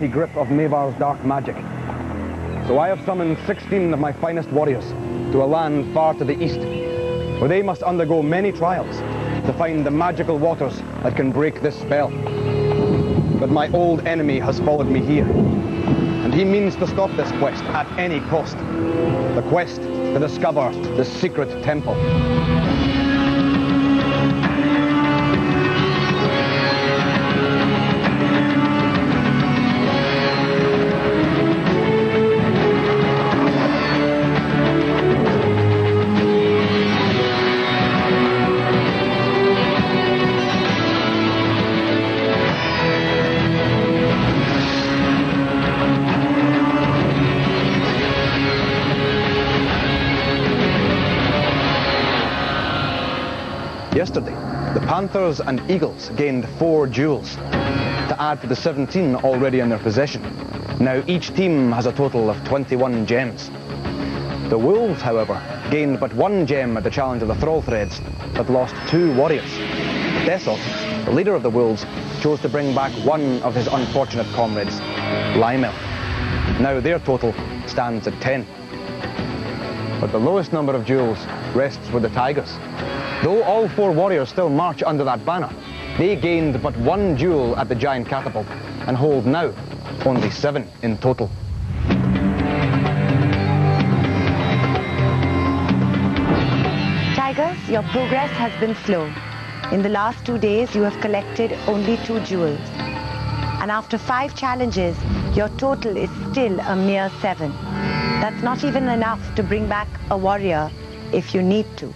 grip of Mavar's dark magic. So I have summoned 16 of my finest warriors to a land far to the east, where they must undergo many trials to find the magical waters that can break this spell. But my old enemy has followed me here, and he means to stop this quest at any cost. The quest to discover the secret temple. Yesterday, the Panthers and Eagles gained 4 jewels to add to the 17 already in their possession. Now each team has a total of 21 gems. The Wolves, however, gained but 1 gem at the challenge of the Thrall Threads, but lost 2 warriors. Dessos, the leader of the Wolves, chose to bring back 1 of his unfortunate comrades, Lymel. Now their total stands at 10. But the lowest number of jewels rests with the Tigers. Though all 4 warriors still march under that banner, they gained but 1 jewel at the giant catapult and hold now only 7 in total. Tigers, your progress has been slow. In the last 2 days, you have collected only 2 jewels. And after 5 challenges, your total is still a mere 7. That's not even enough to bring back a warrior if you need to.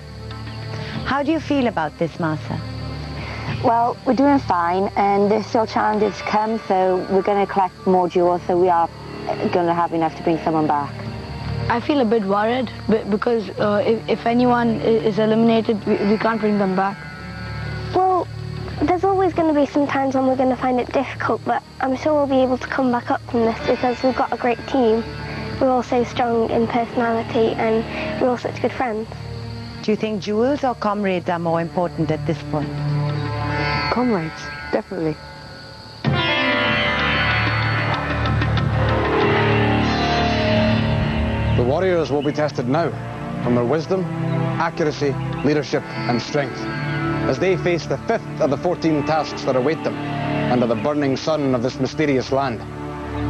How do you feel about this, Masa? Well, we're doing fine, and there's still challenges to come, so we're going to collect more jewels, so we are going to have enough to bring someone back. I feel a bit worried, because if anyone is eliminated, we can't bring them back. Well, there's always going to be some times when we're going to find it difficult, but I'm sure we'll be able to come back up from this because we've got a great team. We're all so strong in personality, and we're all such good friends. Do you think jewels or comrades are more important at this point? Comrades, definitely. The warriors will be tested now from their wisdom, accuracy, leadership and strength as they face the 5th of the 14 tasks that await them under the burning sun of this mysterious land.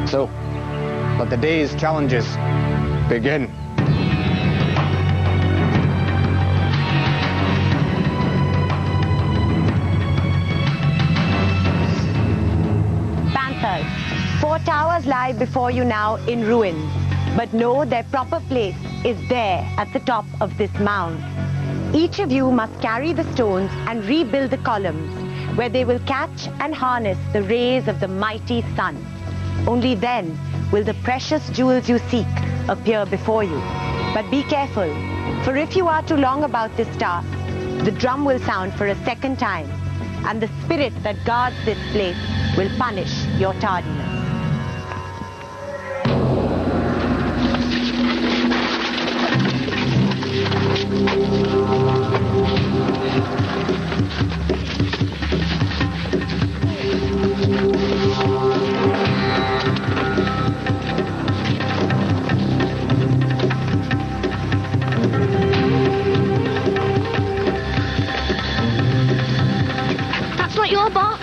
So, let the day's challenges begin. Panthers, 4 towers lie before you now in ruins, but know their proper place is there at the top of this mound. Each of you must carry the stones and rebuild the columns, where they will catch and harness the rays of the mighty sun. Only then will the precious jewels you seek appear before you. But be careful, for if you are too long about this task, the drum will sound for a 2nd time, and the spirit that guards this place will punish your tardiness. That's not your box.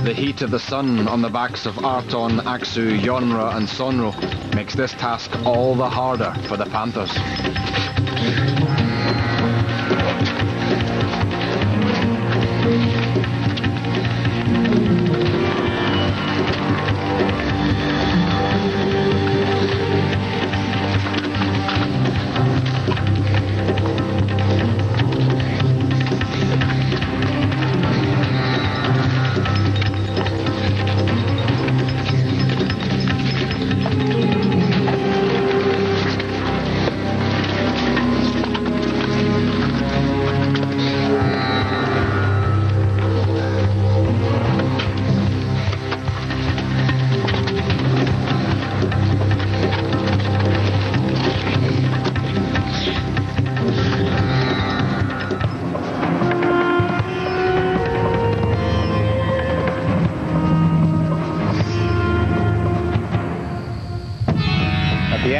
The heat of the sun on the backs of Arton, Aksu, Yonra and Sonro makes this task all the harder for the Panthers.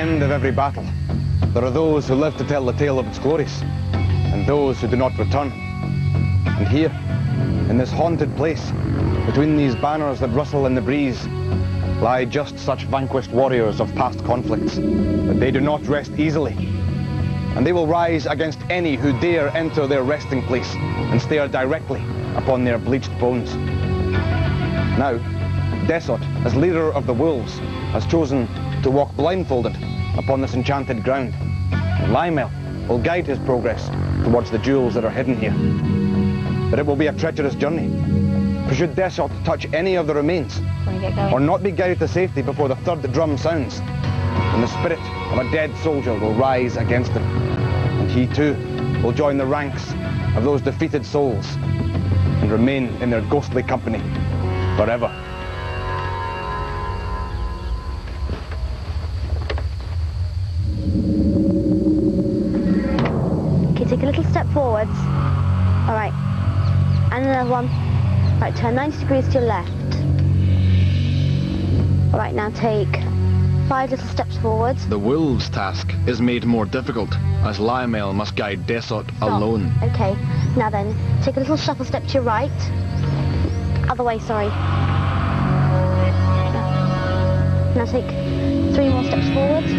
end of every battle, there are those who live to tell the tale of its glories, and those who do not return. And here, in this haunted place, between these banners that rustle in the breeze, lie just such vanquished warriors of past conflicts, but they do not rest easily. And they will rise against any who dare enter their resting place and stare directly upon their bleached bones. Now, Desot, as leader of the wolves, has chosen to walk blindfolded upon this enchanted ground. And Lymel will guide his progress towards the jewels that are hidden here. But it will be a treacherous journey. For should Desot touch any of the remains, or not be guided to safety before the third drum sounds, then the spirit of a dead soldier will rise against him. And he too will join the ranks of those defeated souls and remain in their ghostly company forever. Okay, take a little step forwards. All right, and another one. Right, turn 90 degrees to your left. All right, now take 5 little steps forwards. The wolves' task is made more difficult, as Lymel must guide Desot alone. Okay, now then, take a little shuffle step to your right. Other way, sorry. Now take 3 more steps forwards.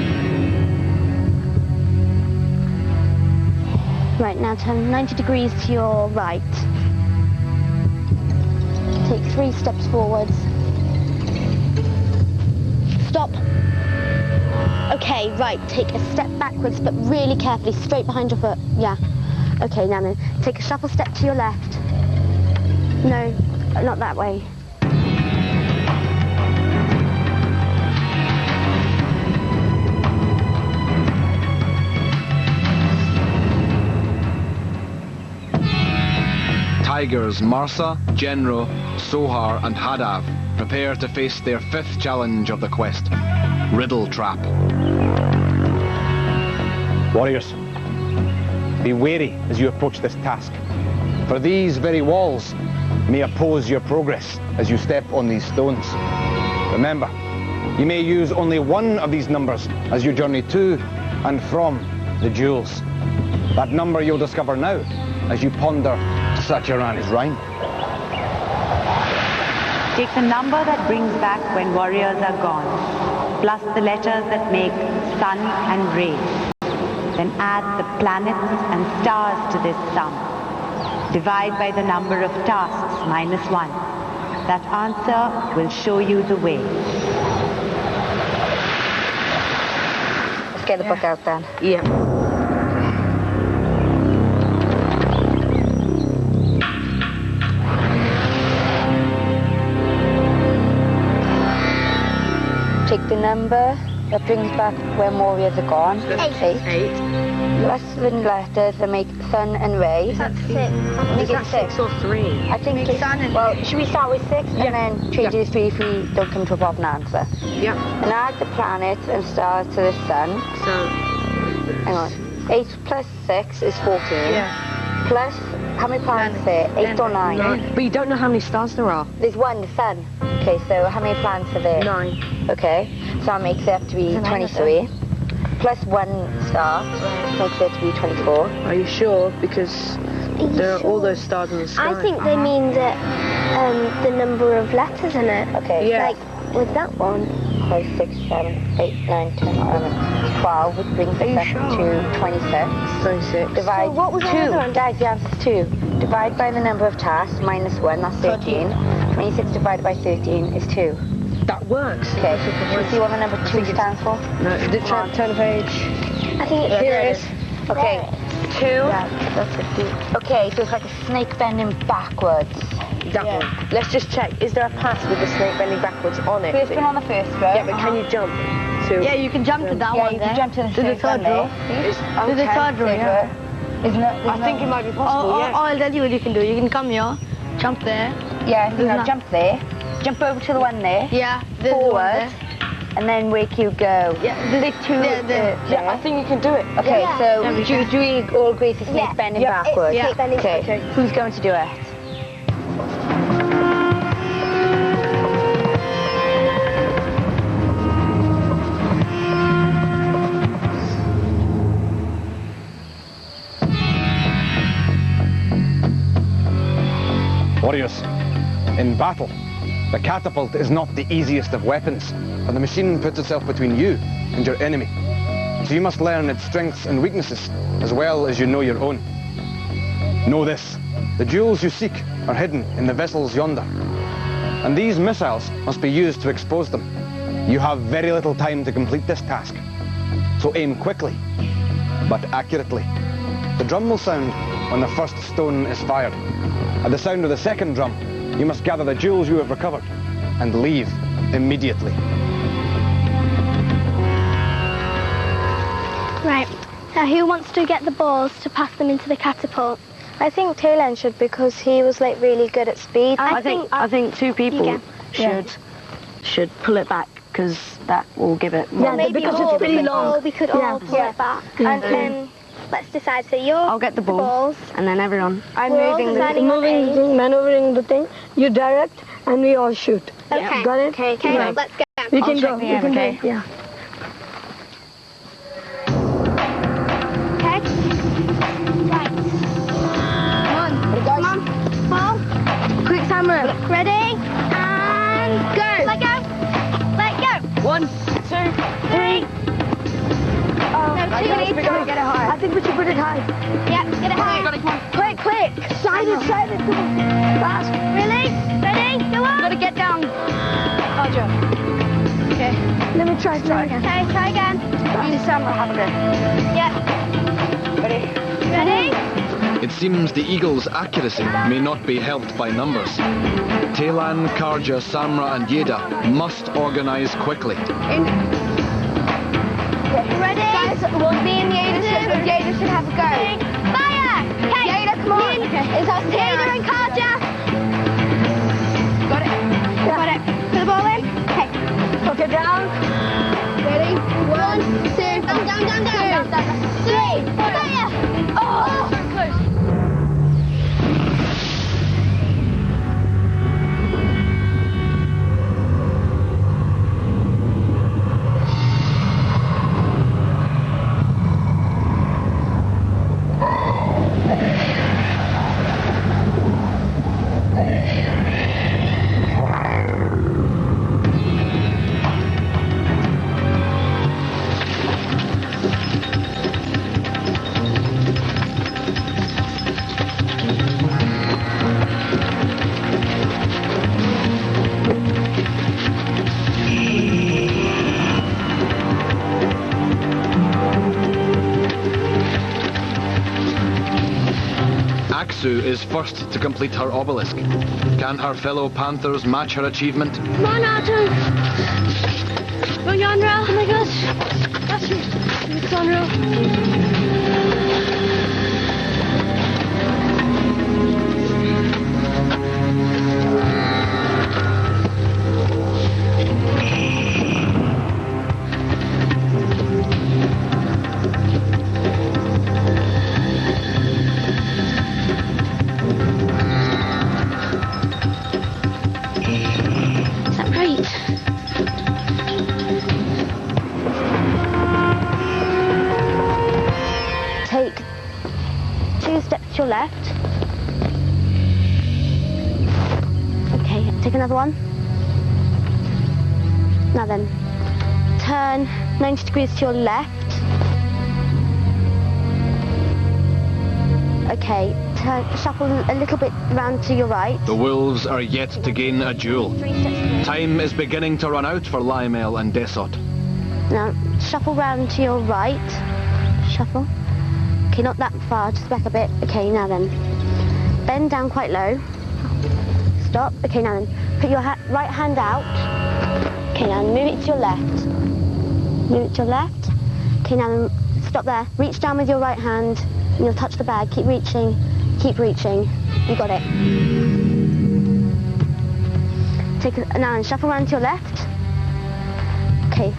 Right, now turn 90 degrees to your right. Take 3 steps forwards. Stop. Okay, right, take a step backwards, but really carefully, straight behind your foot. Yeah. Okay, now then, take a shuffle step to your left. No, not that way. Tigers Marsa, Genro, Sohar and Hadav prepare to face their 5th challenge of the quest, Riddle Trap. Warriors, be wary as you approach this task, for these very walls may oppose your progress as you step on these stones. Remember, you may use only one of these numbers as you journey to and from the jewels. That number you'll discover now as you ponder Satyarani's rhyme. Take the number that brings back when warriors are gone, plus the letters that make sun and rain. Then add the planets and stars to this sum. Divide by the number of tasks minus 1. That answer will show you the way. Let's get the book out then. Yeah. Take the number that brings back when warriors are gone. 8. Plus the letters that make sun and ray. That's 6. Is that 6 or 3? I think it's, well, should we start with 6 and then change it to 3 if we don't come to a proper answer? Yeah. And add the planets and stars to the sun. So, Hang on. 8 plus 6 is 14. yeah. Plus, how many planets are there? 8 or 9? But you don't know how many stars there are. There's 1, the sun. Okay, so how many planets are there? 9. Okay, so that makes it up to be 23. Plus 1 star makes it to be 24. Are you sure? Because there are all those stars in the sky. I think they mean that the number of letters in it. Okay, Yeah. Like with that one. 5, 6, 7, 8, 9, 10, 11, 12, which brings us up to 26. 26. Divide So what was the 2. other one? Guys, the answer's 2. Divide by the number of tasks, minus 1, that's 13. 26 divided by 13 is 2. That works. Okay, should we see what the number 2 stands for? No, turn the page. I think it's Here it is. Okay, 2. Yeah, that's it. Okay, so it's like a snake bending backwards. That one. Let's just check. Is there a path with the snake bending backwards on it? First one on the first row. Yeah, but can you jump to... Yeah, you can jump to that Yeah, one you there. can jump to the To the snake third one row. there. To the third row, yeah. Isn't it? I think it might be possible, Or yeah. I'll tell you what you can do. You can come here, jump there. Yeah, you know, not- jump there. Jump over to the one there. Yeah, there's the one Forward. there. And then where can you go? Yeah, there's two there. Yeah, I think you can do it. Okay, Yeah. so do we all agree for snake Yeah. bending Yeah, it's backwards? snake bending Okay. backwards. Who's going to do it? in battle, the catapult is not the easiest of weapons, and the machine puts itself between you and your enemy. So you must learn its strengths and weaknesses, as well as you know your own. Know this, the jewels you seek are hidden in the vessels yonder, and these missiles must be used to expose them. You have very little time to complete this task, so aim quickly, but accurately. The drum will sound when the first stone is fired. At the sound of the second drum, you must gather the jewels you have recovered and leave immediately. Right. Now who wants to get the balls to pass them into the catapult? I think Taylan should, because he was like really good at speed. I think two people should pull it back, because that will give it more. Maybe because all, it's pretty long. We could all pull it back. And then let's decide. So I'll get the balls, and then everyone. I'm We're all moving deciding on Moving the thing, maneuvering the thing, you direct, and we all shoot. Okay. Got it? Okay, Yeah. let's go. We can check go. the We aim, can okay? go. Yeah. Okay. Right. Come on. Ball. Quick, Samra. Ready? And go. Let go. Let go. 1, 2, 3. No, two. We gotta get it high. I think we should put it high. Yep, get it high. Come on. Quick. Slide it, come on. Fast. Really? Ready? Go on. Gotta get down. Roger. Okay. Let me try again. Okay, try again. Only Samra have it. Yep. Ready? Ready? It seems the Eagles' accuracy may not be helped by numbers. Taylan, Karja, Samra and Yeda must organise quickly. Ready? Guys, we'll be in Yeda should have a go. Fire! Okay. Yeda, come on. It's us here. Yeda and Karja. Got it. Got it. Put the ball in. Okay. Okay, down. Ready? 1, 2, Down. 3. Fire! Oh, so close. Aksu is first to complete her obelisk. Can her fellow Panthers match her achievement? Come on, Arjun. Go Yandra. Oh my gosh. That's me. It's Yandra. Take 2 steps to your left. Okay, take another one. Now then, turn 90 degrees to your left. Okay, shuffle a little bit round to your right. The Wolves are yet to gain a duel. 3 steps. Time is beginning to run out for Lymel and Desot. Now, shuffle round to your right. Shuffle. Okay, not that far, just back a bit. Okay, now then. Bend down quite low. Stop. Okay, now then. Put your right hand out. Okay, now move it to your left. Move it to your left. Okay, now then, stop there. Reach down with your right hand, and you'll touch the bag. Keep reaching. Keep reaching. You got it. Now then, shuffle around to your left. Okay.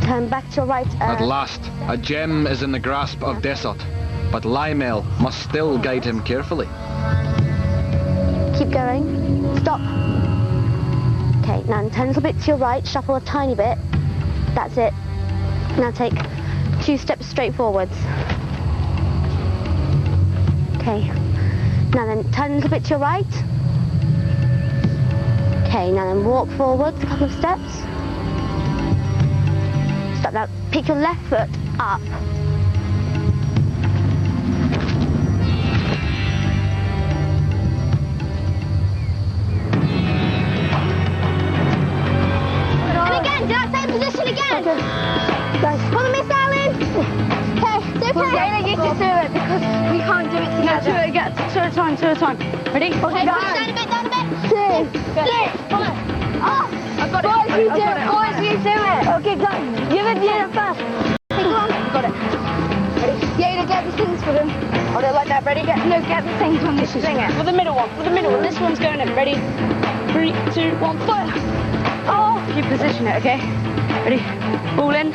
Turn back to your right. At last, a gem is in the grasp of Desot, but Lymel must still guide him carefully. Keep going. Stop. Okay, now turn a little bit to your right, shuffle a tiny bit. That's it. Now take 2 steps straight forwards. Okay. Now then, turn a little bit to your right. Okay, now then walk forwards a couple of steps. Stop now. Pick your left foot up. And again, do that same position again. Okay. Guys, pull the missile in. Okay, it's okay. Jayla, you just do it because we can't do it together. Two at a time, two at a time. Ready? Okay, push down a bit, down a bit. 2, 3, come on. Oh, I've got it. Boys, you do it. Okay, go. Give it Jayla first. Okay, go on. Got it. Ready? Jayla, get the things for them. Oh, they're like that. Ready? Get the things on this thing. For the middle one. This one's going in. Ready? 3, 2, 1, fire. Oh, you position it, okay? Ready? Ball in.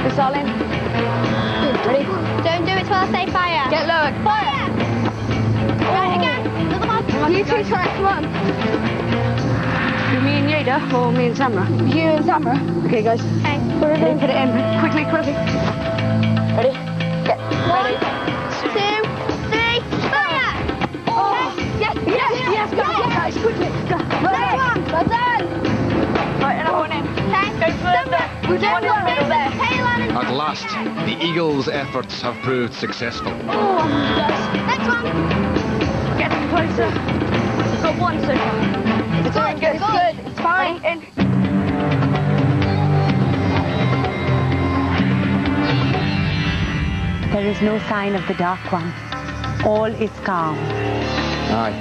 Missile in. Ready? Don't do it till I say fire. Get lowered. Fire. Right, again. Another one. Come on, you two try. Come on. Me and Jada, or me and Samra? You and Samra. Okay, guys. Okay. Put it in. Quickly. Ready? Get ready. 2, 3, fire. Oh, yes, guys, quickly. Go. Well done. Right, another one in. Okay. Go further. We've one in the middle there. Tail on and At last, the Eagles' efforts have proved successful. Oh, guys. next one. Getting closer. We've got one so far. It's doing good. It's good. It's fine. In. There is no sign of the Dark One. All is calm. Aye.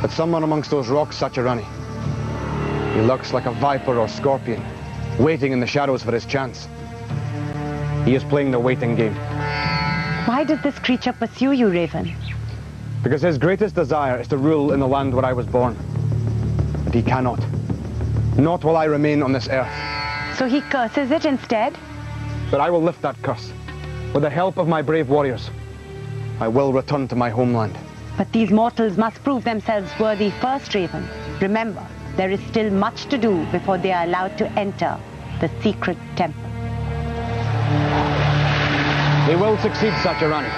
But someone amongst those rocks, Sacharani. He looks like a viper or scorpion, waiting in the shadows for his chance. He is playing the waiting game. Why does this creature pursue you, Raven? Because his greatest desire is to rule in the land where I was born. But he cannot. Not while I remain on this earth. So he curses it instead? But I will lift that curse. With the help of my brave warriors, I will return to my homeland. But these mortals must prove themselves worthy first, Raven. Remember, there is still much to do before they are allowed to enter the secret temple. They will succeed, Sacharani.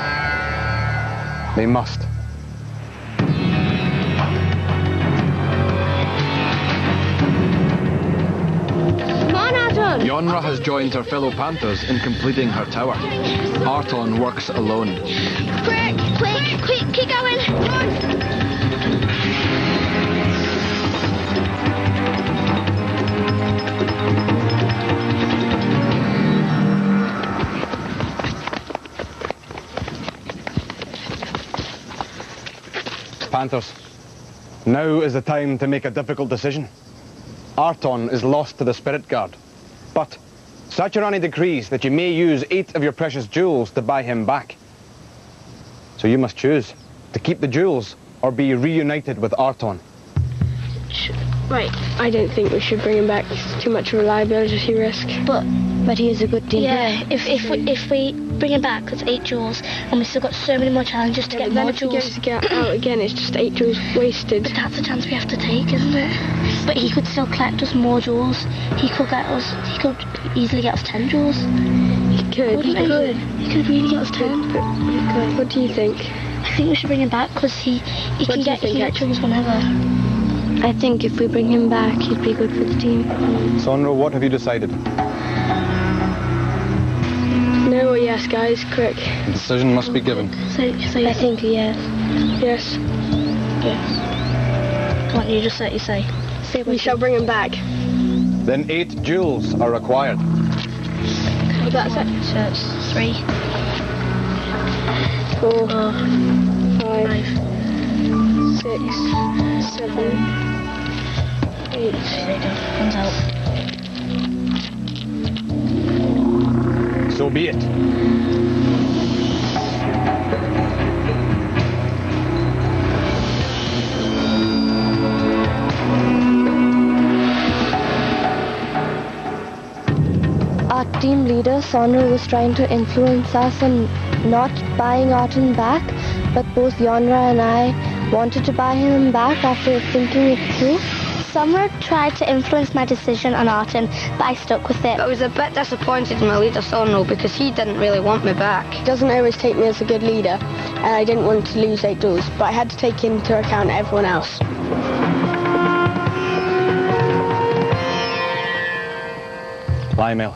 They must. Yonra has joined her fellow Panthers in completing her tower. Arton works alone. Quick, keep going. Run. Panthers, now is the time to make a difficult decision. Arton is lost to the Spirit Guard, but Sacharani decrees that you may use 8 of your precious jewels to buy him back. So you must choose to keep the jewels or be reunited with Arton. Right, I don't think we should bring him back. It's too much reliability risk. But he is a good team yeah, player. if we bring him back, it's 8 jewels, and we've still got so many more challenges to get more jewels. Then if he gets to get out again, it's just 8 jewels wasted. But that's a chance we have to take, isn't it? But he could still collect us more jewels. He could easily get us 10 jewels. He could. He could really get us 10. What do you think? I think we should bring him back because he can get jewels whenever. I think if we bring him back, he'd be good for the team. Sonro, what have you decided? No or yes, guys, quick. The decision must be given. So I think yes. Yes. Yes. Come on, you just say what you say. We shall bring him back. Then 8 jewels are required. Well, that's it. So it's 3, 4, 5, 6, 7, 8. Comes out. So be it. Our team leader, Sonro, was trying to influence us on not buying Arton back, but both Yonra and I wanted to buy him back after thinking it through. Samra tried to influence my decision on Arton, but I stuck with it. I was a bit disappointed in my leader, Sonro, because he didn't really want me back. He doesn't always take me as a good leader, and I didn't want to lose 8 jewels, but I had to take into account everyone else. Lymel,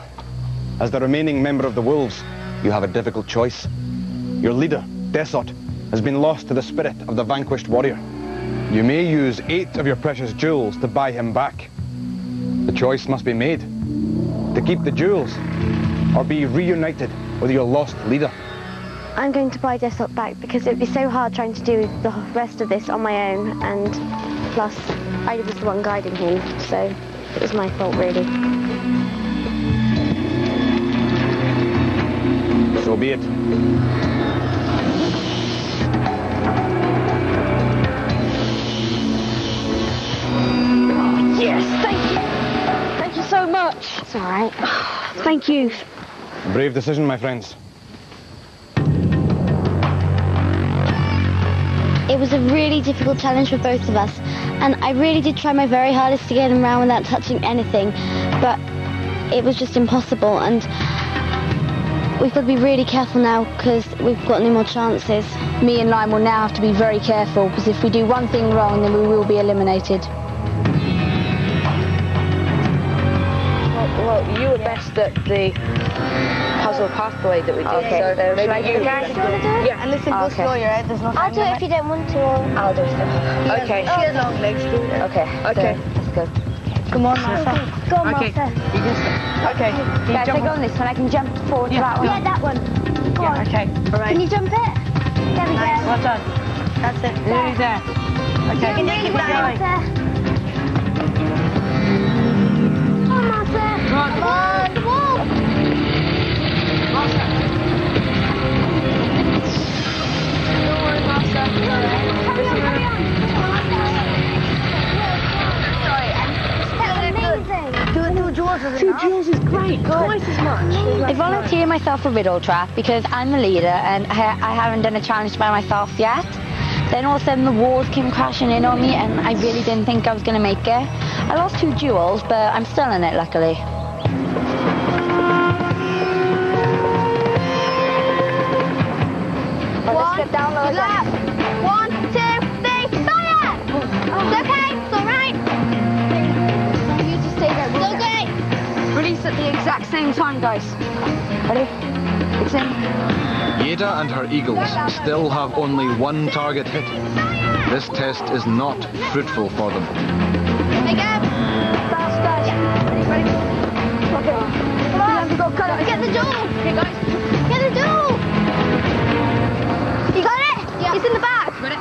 as the remaining member of the Wolves, you have a difficult choice. Your leader, Desot, has been lost to the spirit of the vanquished warrior. You may use 8 of your precious jewels to buy him back. The choice must be made, to keep the jewels or be reunited with your lost leader. I'm going to buy Desot back because it would be so hard trying to do the rest of this on my own, and plus I was the one guiding him, so it was my fault really. So be it. Yes, thank you. Thank you so much. It's all right. Thank you. Brave decision, my friends. It was a really difficult challenge for both of us, and I really did try my very hardest to get him around without touching anything, but it was just impossible, and we've got to be really careful now because we've got no more chances. Me and Lime will now have to be very careful because if we do one thing wrong, then we will be eliminated. Well, you were best at the puzzle pathway that we did. Okay. So maybe you. Yeah, and listen, we'll slow your head. There's nothing. I'll do it if you don't want to. I'll do it. Okay. She has long legs too. Okay. Okay. Let's go. Come on, Martha. Go on, Okay. Martha. Okay. Yeah, take on this one. I can jump forward to that one. Yeah, that one. Go on. Okay. All right. Can you jump it? There we go. Well done. That's it. Nearly there. Okay. Keep going. Martha. Come on, Martha. Come on, the wall. Don't worry, Martha. Carry on. Two jewels is great. Twice as much. I volunteer myself for Riddle Trap because I'm the leader and I haven't done a challenge by myself yet. Then all of a sudden the walls came crashing in on me and I really didn't think I was going to make it. I lost 2 jewels, but I'm still in it, luckily. Let's get down low again. 1, 2, 3, fire! It's okay, it's alright. You just stay there. It's okay. Release at the exact same time, guys. Ready? It's in. Yeda and her eagles still have only 1 target hit. This test is not fruitful for them. Hey, Gab. Fast, guys. Ready? Okay. Come on. Get the jewel. Okay, guys. Get the jewel. You got it? Yeah. It's in the back. Got it?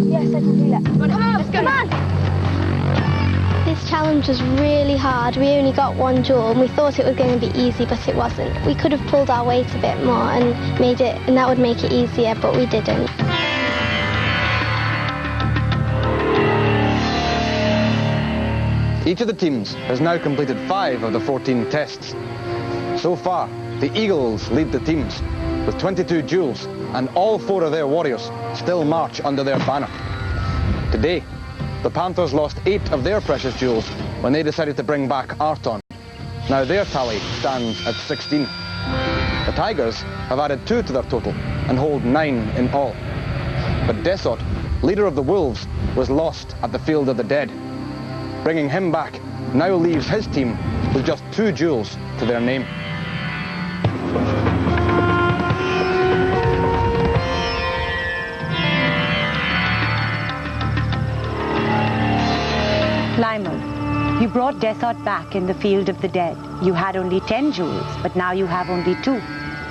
Yes, I can feel it. Come on, let's go. Come on. This challenge was really hard. We only got 1 jewel and we thought it was going to be easy, but it wasn't. We could have pulled our weight a bit more and made it, and that would make it easier, but we didn't. Each of the teams has now completed 5 of the 14 tests. So far, the Eagles lead the teams with 22 jewels, and all 4 of their warriors still march under their banner. Today, the Panthers lost 8 of their precious jewels when they decided to bring back Arton. Now their tally stands at 16. The Tigers have added 2 to their total and hold 9 in all. But Desot, leader of the Wolves, was lost at the Field of the Dead. Bringing him back now leaves his team with just 2 jewels to their name. Lymel, you brought Desot back in the Field of the Dead. You had only 10 jewels, but now you have only 2.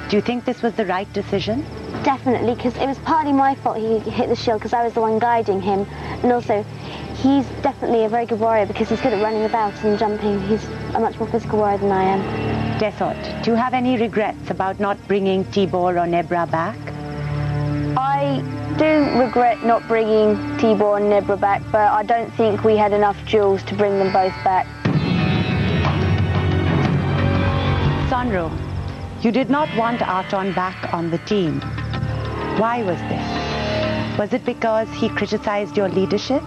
Do you think this was the right decision? Definitely, because it was partly my fault he hit the shield because I was the one guiding him, and also he's definitely a very good warrior because he's good at running about and jumping. He's a much more physical warrior than I am. Desot, do you have any regrets about not bringing Tibor or Nebra back? I do regret not bringing Tibor and Nebra back, but I don't think we had enough jewels to bring them both back. Sonro, you did not want Arton back on the team. Why was this? Was it because he criticized your leadership?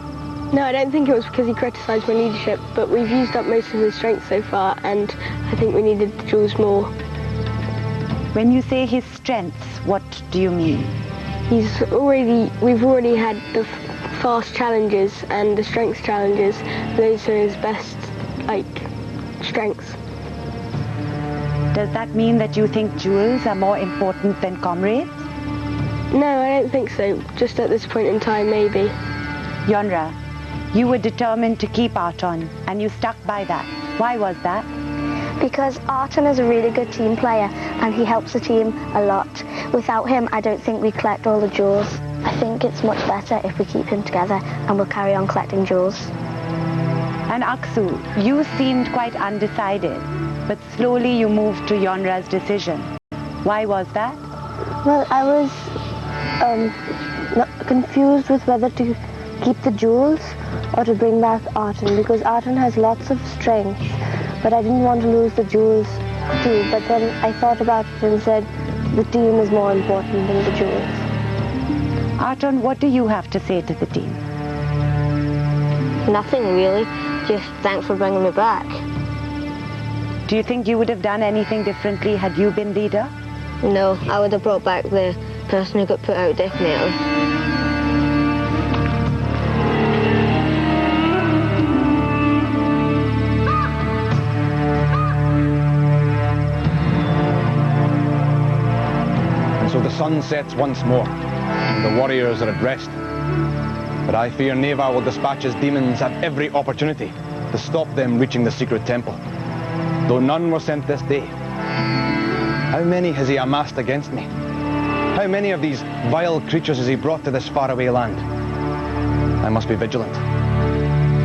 No, I don't think it was because he criticised my leadership, but we've used up most of his strength so far, and I think we needed the jewels more. When you say his strengths, what do you mean? We've already had the fast challenges and the strength challenges. Those are his best, strengths. Does that mean that you think jewels are more important than comrades? No, I don't think so. Just at this point in time, maybe. Yonra, you were determined to keep Arton, and you stuck by that. Why was that? Because Arton is a really good team player and he helps the team a lot. Without him, I don't think we collect all the jewels. I think it's much better if we keep him together and we'll carry on collecting jewels. And Aksu, you seemed quite undecided, but slowly you moved to Yonra's decision. Why was that? Well, I was confused with whether to keep the jewels or to bring back Arton, because Arton has lots of strength, but I didn't want to lose the jewels too. But then I thought about it and said the team is more important than the jewels. Arton, what do you have to say to the team? Nothing really, just thanks for bringing me back. Do you think you would have done anything differently had you been leader? No, I would have brought back the person who got put out, definitely. So the sun sets once more, and the warriors are at rest. But I fear Neva will dispatch his demons at every opportunity to stop them reaching the secret temple, though none were sent this day. How many has he amassed against me? How many of these vile creatures has he brought to this faraway land? I must be vigilant,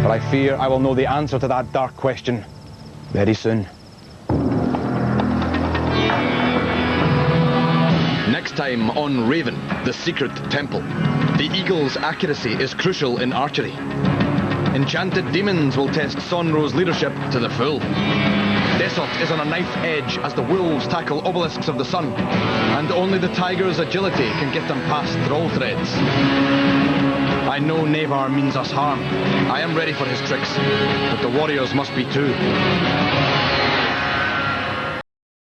for I fear I will know the answer to that dark question very soon. Next time on Raven, the Secret Temple. The eagle's accuracy is crucial in archery. Enchanted demons will test Sonro's leadership to the full. Desot is on a knife edge as the wolves tackle obelisks of the sun, and only the tiger's agility can get them past thrall threads. I know Nevar means us harm. I am ready for his tricks, but the warriors must be too.